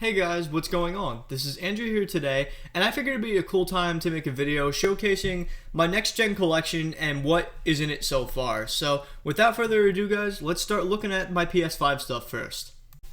Hey guys, what's going on? This is Andrew here today, and I figured it'd be a cool time to make a video showcasing my next gen collection and what is in it so far. So without further ado guys, let's start looking at my PS5 stuff first.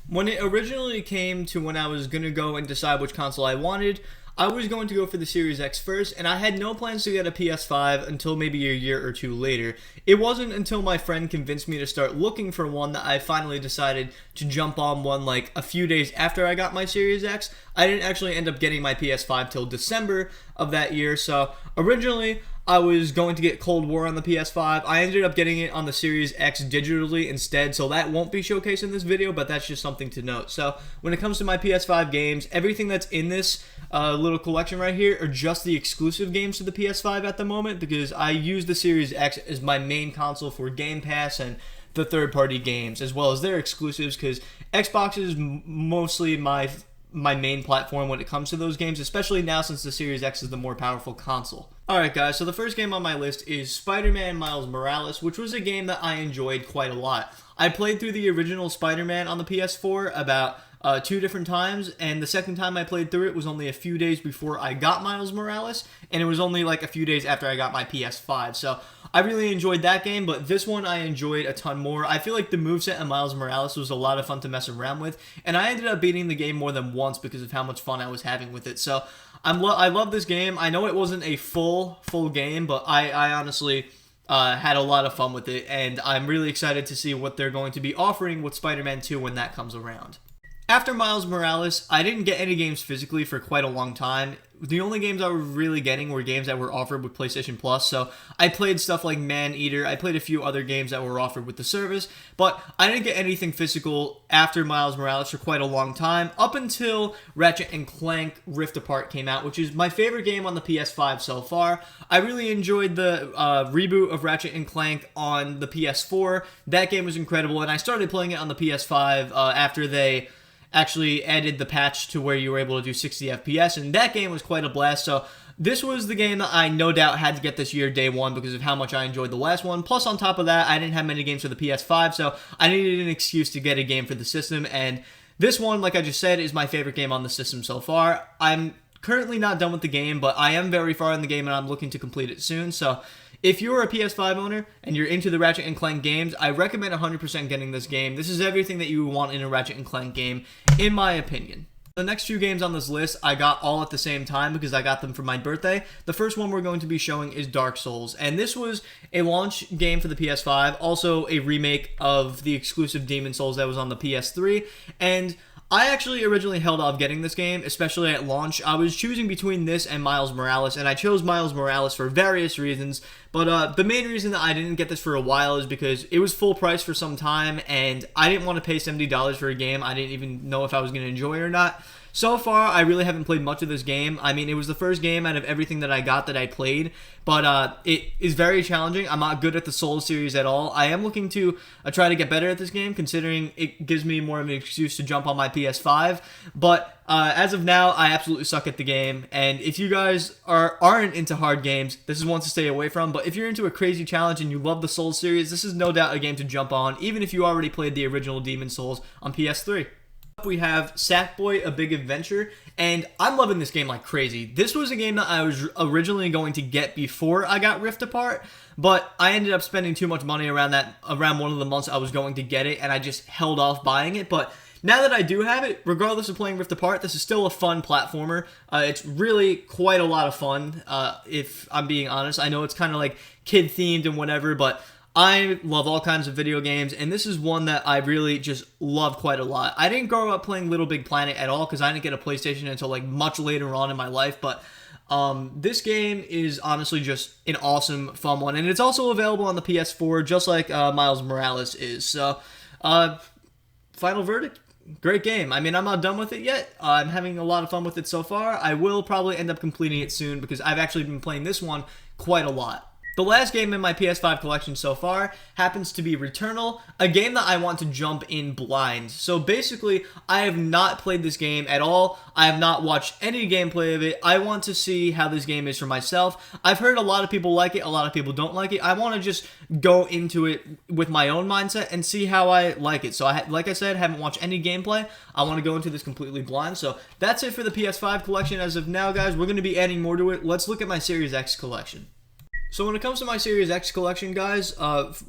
When it originally came to when I was gonna go and decide which console I wanted, I was going to go for the Series X first, and I had no plans to get a PS5 until maybe a year or two later. It wasn't until my friend convinced me to start looking for one that I finally decided to jump on one like a few days after I got my Series X. I didn't actually end up getting my PS5 till December of that year, so originally I was going to get Cold War on the PS5. I ended up getting it on the Series X digitally instead, so that won't be showcased in this video, but that's just something to note. So when it comes to my PS5 games, everything that's in this little collection right here are just the exclusive games to the PS5 at the moment, because I use the Series X as my main console for Game Pass and the third-party games, as well as their exclusives, because Xbox is mostly my main platform when it comes to those games, especially now since the Series X is the more powerful console. Alright guys, so the first game on my list is Spider-Man Miles Morales, which was a game that I enjoyed quite a lot. I played through the original Spider-Man on the PS4 about 2 different times, and the second time I played through it was only a few days before I got Miles Morales, and it was only like a few days after I got my PS5, so I really enjoyed that game, but this one I enjoyed a ton more. I feel like the moveset in Miles Morales was a lot of fun to mess around with, and I ended up beating the game more than once because of how much fun I was having with it, so I love this game. I know it wasn't a full game, but I honestly had a lot of fun with it, and I'm really excited to see what they're going to be offering with Spider-Man 2 when that comes around. After Miles Morales, I didn't get any games physically for quite a long time. The only games I was really getting were games that were offered with PlayStation Plus, so I played stuff like Man-Eater, I played a few other games that were offered with the service, but I didn't get anything physical after Miles Morales for quite a long time, up until Ratchet and Clank Rift Apart came out, which is my favorite game on the PS5 so far. I really enjoyed the reboot of Ratchet and Clank on the PS4. That game was incredible, and I started playing it on the PS5 after they actually added the patch to where you were able to do 60 FPS, and that game was quite a blast. So this was the game that I no doubt had to get this year day one because of how much I enjoyed the last one. Plus on top of that, I didn't have many games for the PS5, so I needed an excuse to get a game for the system, and this one, like I just said, is my favorite game on the system so far. I'm currently not done with the game, but I am very far in the game and I'm looking to complete it soon, so if you're a PS5 owner and you're into the Ratchet and Clank games, I recommend 100% getting this game. This is everything that you want in a Ratchet and Clank game, in my opinion. The next few games on this list, I got all at the same time because I got them for my birthday. The first one we're going to be showing is Dark Souls, and this was a launch game for the PS5, also a remake of the exclusive Demon Souls that was on the PS3, and I actually originally held off getting this game, especially at launch. I was choosing between this and Miles Morales, and I chose Miles Morales for various reasons, but the main reason that I didn't get this for a while is because it was full price for some time, and I didn't want to pay $70 for a game I didn't even know if I was going to enjoy it or not. So far, I really haven't played much of this game. I mean, it was the first game out of everything that I got that I played, but it is very challenging. I'm not good at the Souls series at all. I am looking to try to get better at this game, considering it gives me more of an excuse to jump on my PS5, but as of now, I absolutely suck at the game, and if you guys aren't into hard games, this is one to stay away from, but if you're into a crazy challenge and you love the Souls series, this is no doubt a game to jump on, even if you already played the original Demon Souls on PS3. We have Sackboy: A Big Adventure, and I'm loving this game like crazy. This was a game that I was originally going to get before I got Rift Apart, but I ended up spending too much money around one of the months I was going to get it, and I just held off buying it. But now that I do have it, regardless of playing Rift Apart, this is still a fun platformer. It's really quite a lot of fun, if I'm being honest. I know it's kind of like kid-themed and whatever, but I love all kinds of video games, and this is one that I really just love quite a lot. I didn't grow up playing LittleBigPlanet at all because I didn't get a PlayStation until like much later on in my life, but this game is honestly just an awesome, fun one, and it's also available on the PS4 just like Miles Morales is. So, final verdict, great game. I mean, I'm not done with it yet. I'm having a lot of fun with it so far. I will probably end up completing it soon because I've actually been playing this one quite a lot. The last game in my PS5 collection so far happens to be Returnal, a game that I want to jump in blind. So basically, I have not played this game at all. I have not watched any gameplay of it. I want to see how this game is for myself. I've heard a lot of people like it, a lot of people don't like it. I want to just go into it with my own mindset and see how I like it. So like I said, haven't watched any gameplay. I want to go into this completely blind. So that's it for the PS5 collection as of now, guys. We're going to be adding more to it. Let's look at my Series X collection. So when it comes to my Series X collection, guys,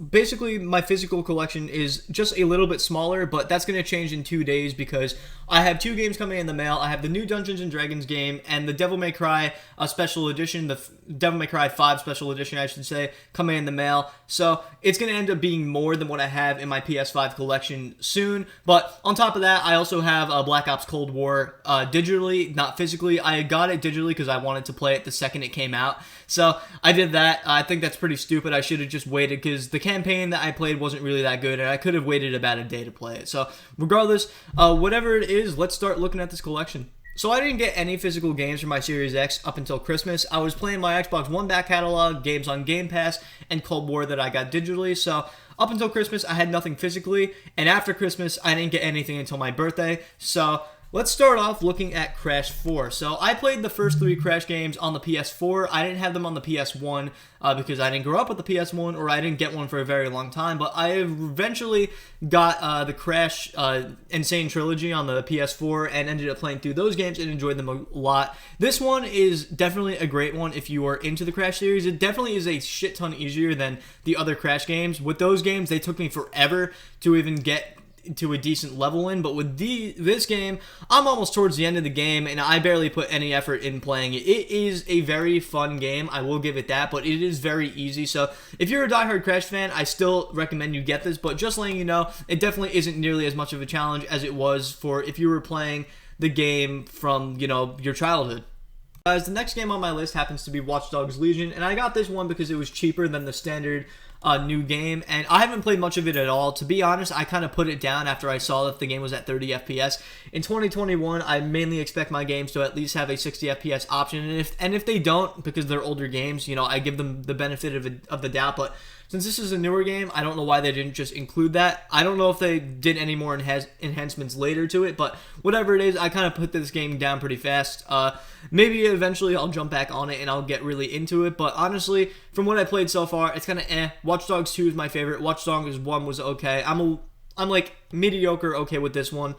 basically my physical collection is just a little bit smaller, but that's going to change in 2 days because I have 2 games coming in the mail. I have the new Dungeons & Dragons game and the Devil May Cry Special Edition, the Devil May Cry 5 Special Edition, I should say, coming in the mail. So it's going to end up being more than what I have in my PS5 collection soon. But on top of that, I also have Black Ops Cold War digitally, not physically. I got it digitally because I wanted to play it the second it came out. So I did that. I think that's pretty stupid. I should have just waited because the campaign that I played wasn't really that good and I could have waited about a day to play it. So regardless, whatever it is, let's start looking at this collection. So I didn't get any physical games for my Series X up until Christmas. I was playing my Xbox One back catalog, games on Game Pass, and Cold War that I got digitally. So up until Christmas, I had nothing physically. And after Christmas, I didn't get anything until my birthday. So let's start off looking at Crash 4. So I played the first 3 Crash games on the PS4. I didn't have them on the PS1 because I didn't grow up with the PS1 or I didn't get one for a very long time. But I eventually got the Crash Insane Trilogy on the PS4 and ended up playing through those games and enjoyed them a lot. This one is definitely a great one if you are into the Crash series. It definitely is a shit ton easier than the other Crash games. With those games, they took me forever to even get to a decent level in, but with this game, I'm almost towards the end of the game and I barely put any effort in playing it. It is a very fun game, I will give it that, but it is very easy. So if you're a diehard Crash fan, I still recommend you get this, but just letting you know, it definitely isn't nearly as much of a challenge as it was for if you were playing the game from, you know, your childhood. Guys, the next game on my list happens to be Watch Dogs Legion, and I got this one because it was cheaper than the standard new game, and I haven't played much of it at all. To be honest, I kind of put it down after I saw that the game was at 30 FPS. In 2021, I mainly expect my games to at least have a 60 FPS option, and if they don't, because they're older games, you know, I give them the benefit of the doubt, but since this is a newer game, I don't know why they didn't just include that. I don't know if they did any more enhancements later to it, but whatever it is, I kind of put this game down pretty fast. Maybe eventually I'll jump back on it and I'll get really into it, but honestly, from what I played so far, it's kind of eh. Watch Dogs 2 is my favorite. Watch Dogs 1 was okay. I'm like mediocre okay with this one.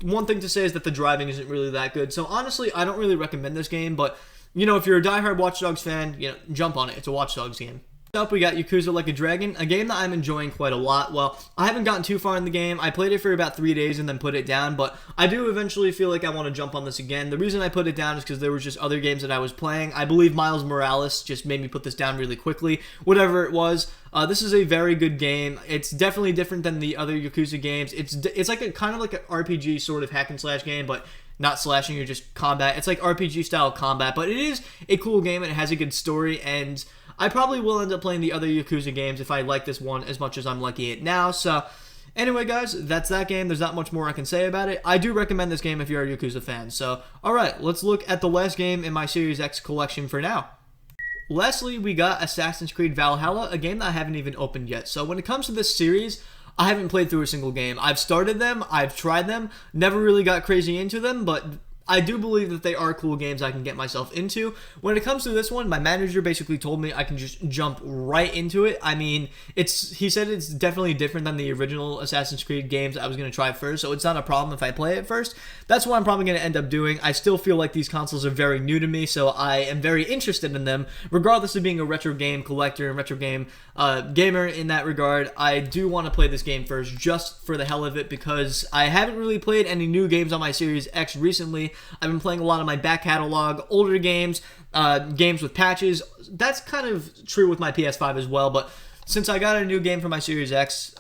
One thing to say is that the driving isn't really that good, so honestly, I don't really recommend this game, but you know, if you're a diehard Watch Dogs fan, you know, jump on it. It's a Watch Dogs game. Up, we got Yakuza Like a Dragon, a game that I'm enjoying quite a lot. Well, I haven't gotten too far in the game. I played it for about 3 days and then put it down, but I do eventually feel like I want to jump on this again. The reason I put it down is because there was just other games that I was playing. I believe Miles Morales just made me put this down really quickly. Whatever it was, this is a very good game. It's definitely different than the other Yakuza games. It's like a kind of like an RPG sort of hack and slash game, but not slashing or just combat. It's like RPG style combat, but it is a cool game and it has a good story, and I probably will end up playing the other Yakuza games if I like this one as much as I'm liking it now. So anyway, guys, that's that game. There's not much more I can say about it. I do recommend this game if you're a Yakuza fan. So alright, let's look at the last game in my Series X collection for now. Lastly, we got Assassin's Creed Valhalla, a game that I haven't even opened yet. So when it comes to this series, I haven't played through a single game. I've started them, I've tried them, never really got crazy into them, but I do believe that they are cool games I can get myself into. When it comes to this one, my manager basically told me I can just jump right into it. I mean, he said it's definitely different than the original Assassin's Creed games I was going to try first, so it's not a problem if I play it first. That's what I'm probably going to end up doing. I still feel like these consoles are very new to me, so I am very interested in them. Regardless of being a retro game collector and retro game gamer in that regard, I do want to play this game first just for the hell of it because I haven't really played any new games on my Series X recently. I've been playing a lot of my back catalog, older games, games with patches. That's kind of true with my PS5 as well, but since I got a new game for my Series X,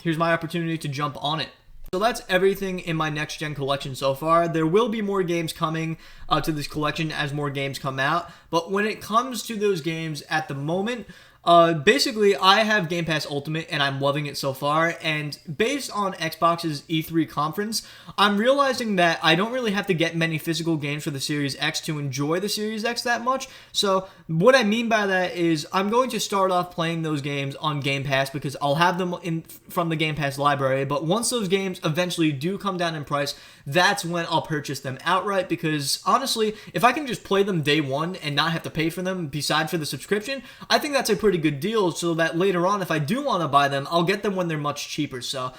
here's my opportunity to jump on it. So that's everything in my next-gen collection so far. There will be more games coming to this collection as more games come out, but when it comes to those games at the moment, Basically, I have Game Pass Ultimate, and I'm loving it so far, and based on Xbox's E3 conference, I'm realizing that I don't really have to get many physical games for the Series X to enjoy the Series X that much. So what I mean by that is I'm going to start off playing those games on Game Pass because I'll have them from the Game Pass library, but once those games eventually do come down in price, that's when I'll purchase them outright, because honestly, if I can just play them day one and not have to pay for them besides for the subscription, I think that's a pretty good deal, so that later on, if I do want to buy them, I'll get them when they're much cheaper. So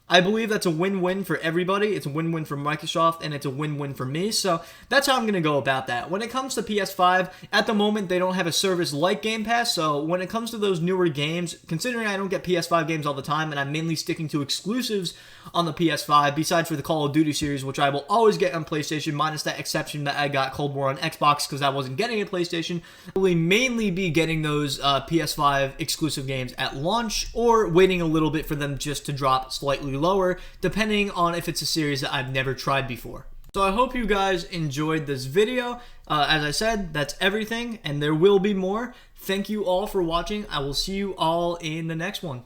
I believe that's a win-win for everybody. It's a win-win for Microsoft, and it's a win-win for me. So that's how I'm going to go about that. When it comes to PS5, at the moment, they don't have a service like Game Pass. So when it comes to those newer games, considering I don't get PS5 games all the time, and I'm mainly sticking to exclusives on the PS5, besides for the Call of Duty series, which I will always get on PlayStation, minus that exception that I got Cold War on Xbox because I wasn't getting a PlayStation, I will mainly be getting those PS5 exclusive games at launch, or waiting a little bit for them just to drop slightly lower, depending on if it's a series that I've never tried before. So I hope you guys enjoyed this video. As I said, that's everything, and there will be more. Thank you all for watching. I will see you all in the next one.